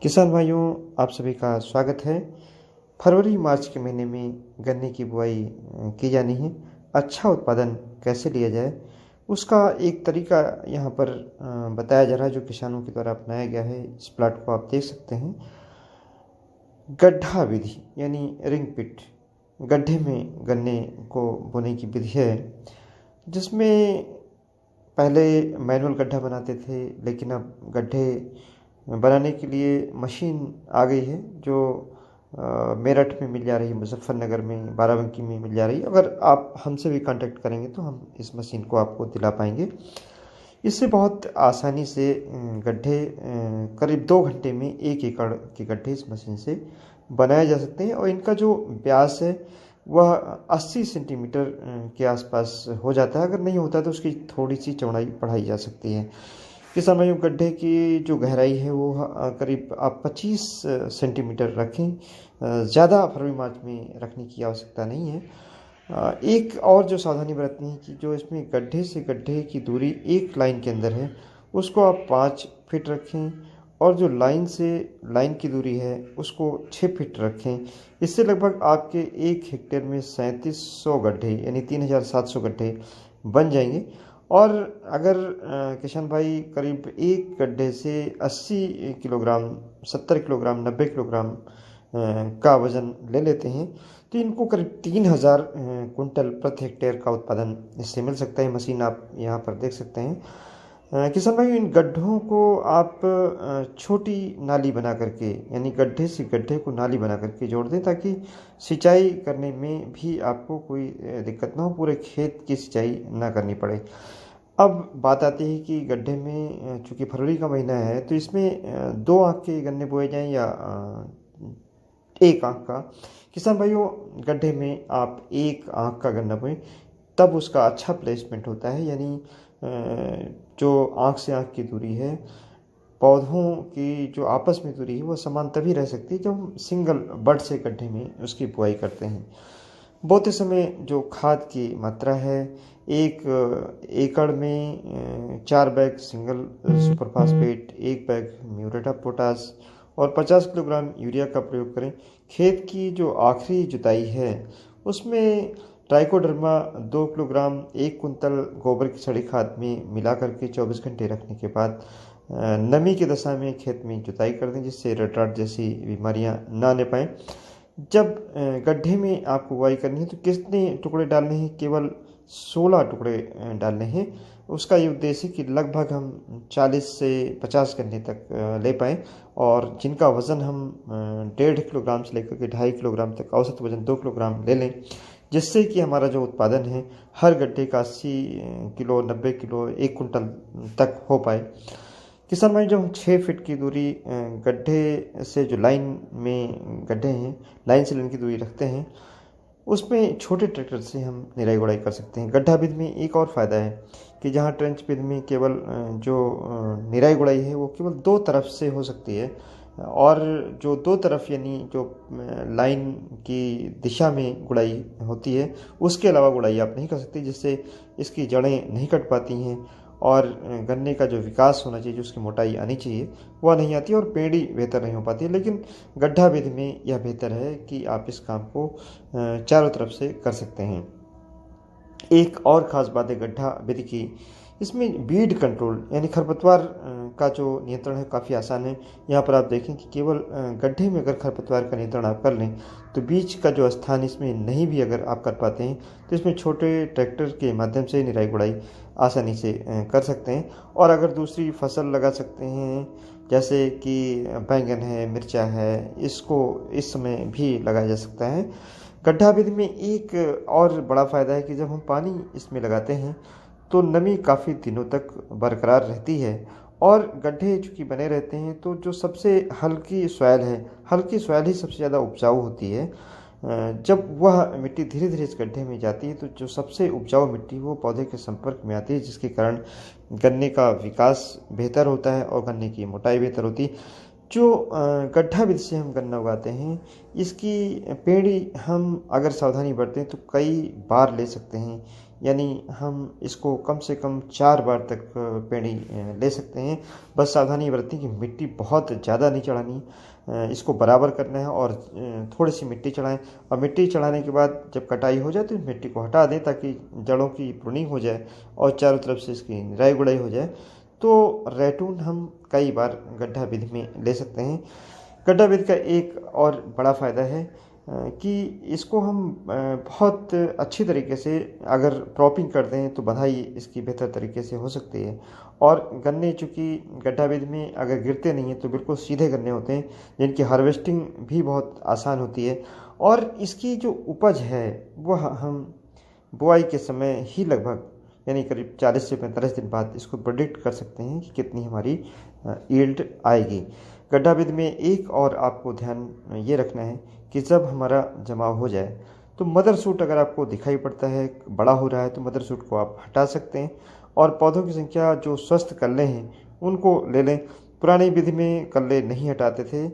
किसान भाइयों, आप सभी का स्वागत है। फरवरी मार्च के महीने में गन्ने की बुआई की जानी है। अच्छा उत्पादन कैसे लिया जाए उसका एक तरीका यहाँ पर बताया जा रहा है, जो किसानों के द्वारा अपनाया गया है। इस प्लाट को आप देख सकते हैं। गड्ढा विधि यानी रिंग पिट, गड्ढे में गन्ने को बोने की विधि है, जिसमें पहले मैनुअल गड्ढा बनाते थे, लेकिन अब गड्ढे बनाने के लिए मशीन आ गई है, जो मेरठ में मिल जा रही है, मुजफ्फरनगर में, बाराबंकी में मिल जा रही है। अगर आप हमसे भी कांटेक्ट करेंगे तो हम इस मशीन को आपको दिला पाएंगे। इससे बहुत आसानी से गड्ढे करीब 2 घंटे में 1 एकड़ के गड्ढे इस मशीन से बनाए जा सकते हैं, और इनका जो व्यास है वह 80 सेंटीमीटर के आसपास हो जाता है। अगर नहीं होता तो उसकी थोड़ी सी चौड़ाई बढ़ाई जा सकती है। किसान भाइयों, गड्ढे की जो गहराई है वो करीब आप 25 सेंटीमीटर रखें। ज़्यादा फरवरी मार्च में रखने की आवश्यकता नहीं है। एक और जो सावधानी बरतनी है कि जो इसमें गड्ढे से गड्ढे की दूरी एक लाइन के अंदर है उसको आप 5 फीट रखें, और जो लाइन से लाइन की दूरी है उसको 6 फीट रखें। इससे लगभग आपके 1 हेक्टेयर में 3700 गड्ढे यानी 3700 गड्ढे बन जाएंगे। और अगर किसान भाई करीब एक गड्ढे से 80 किलोग्राम, 70 किलोग्राम, 90 किलोग्राम का वजन ले लेते हैं तो इनको करीब 3000 कुंटल प्रति हेक्टेयर का उत्पादन इससे मिल सकता है। मशीन आप यहाँ पर देख सकते हैं। किसान भाई, इन गड्ढों को आप छोटी नाली बना करके, यानी गड्ढे से गड्ढे को नाली बना करके जोड़ दें, ताकि सिंचाई करने में भी आपको कोई दिक्कत ना हो, पूरे खेत की सिंचाई ना करनी पड़े। अब बात आती है कि गड्ढे में चूँकि फरवरी का महीना है तो इसमें 2 आँख के गन्ने बोए जाएं या 1 आँख का। किसान भाइयों, गड्ढे में आप 1 आँख का गन्ना बोएं, तब उसका अच्छा प्लेसमेंट होता है। यानी जो आँख से आँख की दूरी है, पौधों की जो आपस में दूरी है, वो समान तभी रह सकती है जब हम सिंगल बड से गड्ढे में उसकी बुआई करते हैं। बोते समय जो खाद की मात्रा है, 1 एकड़ में 4 bag single super phosphate, 1 bag muriate of potash और 50 किलोग्राम यूरिया का प्रयोग करें। खेत की जो आखिरी जुताई है उसमें ट्राइकोडर्मा 2 किलोग्राम 1 कुंतल गोबर की सड़ी खाद में मिला करके 24 घंटे रखने के बाद नमी की दशा में खेत में जुताई कर दें, जिससे रट जैसी बीमारियां ना आने पाएँ। जब गड्ढे में आपको बुआई करनी है तो कितने टुकड़े डालने हैं? केवल 16 टुकड़े डालने हैं। उसका ये उद्देश्य है कि लगभग हम 40 से 50 गन्ने तक ले पाएँ, और जिनका वज़न हम 1.5 किलोग्राम से लेकर के 2.5 किलोग्राम तक, औसत वज़न 2 किलोग्राम ले लें, जिससे कि हमारा जो उत्पादन है हर गड्ढे का 80 किलो, 90 किलो, 1 कुंटल तक हो पाए। किसान भाई, जो हम 6 फीट की दूरी गड्ढे से, जो लाइन में गड्ढे हैं, लाइन से लाइन की दूरी रखते हैं, उसमें छोटे ट्रैक्टर से हम निराई गुड़ाई कर सकते हैं। गड्ढा विधि में एक और फ़ायदा है कि जहाँ ट्रेंच विधि में केवल जो निराई गुड़ाई है वो केवल 2 तरफ से हो सकती है, और जो 2 तरफ यानी जो लाइन की दिशा में गुड़ाई होती है उसके अलावा गुड़ाई आप नहीं कर सकते, जिससे इसकी जड़ें नहीं कट पाती हैं, और गन्ने का जो विकास होना चाहिए, जो उसकी मोटाई आनी चाहिए, वह नहीं आती, और पेड़ी बेहतर नहीं हो पाती है। लेकिन गड्ढा विधि में यह बेहतर है कि आप इस काम को चारों तरफ से कर सकते हैं। एक और ख़ास बात है गड्ढा विधि की, इसमें बीड कंट्रोल यानी खरपतवार का जो नियंत्रण है काफ़ी आसान है। यहाँ पर आप देखें कि केवल गड्ढे में अगर खरपतवार का नियंत्रण आप कर लें तो बीज का जो स्थान इसमें नहीं भी अगर आप कर पाते हैं तो इसमें छोटे ट्रैक्टर के माध्यम से निराई गुड़ाई आसानी से कर सकते हैं। और अगर दूसरी फसल लगा सकते हैं, जैसे कि बैंगन है, मिर्चा है, इसको इस समय भी लगाया जा सकता है। गड्ढा विधि में एक और बड़ा फ़ायदा है कि जब हम पानी इसमें लगाते हैं तो नमी काफ़ी दिनों तक बरकरार रहती है, और गड्ढे चूँकि बने रहते हैं तो जो सबसे हल्की सॉइल है, हल्की सॉइल ही सबसे ज़्यादा उपजाऊ होती है। जब वह मिट्टी धीरे धीरे इस गड्ढे में जाती है तो जो सबसे उपजाऊ मिट्टी वो पौधे के संपर्क में आती है, जिसके कारण गन्ने का विकास बेहतर होता है और गन्ने की मोटाई बेहतर होती है। जो गड्ढा विधि से हम गन्ना उगाते हैं, इसकी पेड़ी हम अगर सावधानी बरतें तो कई बार ले सकते हैं। यानी हम इसको कम से कम 4 बार तक पेड़ी ले सकते हैं। बस सावधानी बरतनी कि मिट्टी बहुत ज़्यादा नहीं चढ़ानी, इसको बराबर करना है और थोड़ी सी मिट्टी चढ़ाएं। और मिट्टी चढ़ाने के बाद जब कटाई हो जाए तो इस मिट्टी को हटा दें ताकि जड़ों की प्रूनिंग हो जाए और चारों तरफ से इसकी निराई गुड़ाई हो जाए। तो रैटून हम कई बार गड्ढा विधि में ले सकते हैं। गड्ढा विधि का एक और बड़ा फ़ायदा है कि इसको हम बहुत अच्छी तरीके से अगर क्रॉपिंग कर दें तो बधाई इसकी बेहतर तरीके से हो सकती है। और गन्ने चूँकि गड्ढा विधि में अगर गिरते नहीं हैं तो बिल्कुल सीधे गन्ने होते हैं, जिनकी हार्वेस्टिंग भी बहुत आसान होती है। और इसकी जो उपज है वह हम बुआई के समय ही लगभग यानी करीब 40 से 45 दिन बाद इसको प्रेडिक्ट कर सकते हैं कि कितनी हमारी यील्ड आएगी। गड्ढा विधि में एक और आपको ध्यान ये रखना है कि जब हमारा जमाव हो जाए तो मदर सूट अगर आपको दिखाई पड़ता है बड़ा हो रहा है तो मदर सूट को आप हटा सकते हैं और पौधों की संख्या जो स्वस्थ कल्ले हैं उनको ले लें। पुरानी विधि में कल्ले नहीं हटाते थे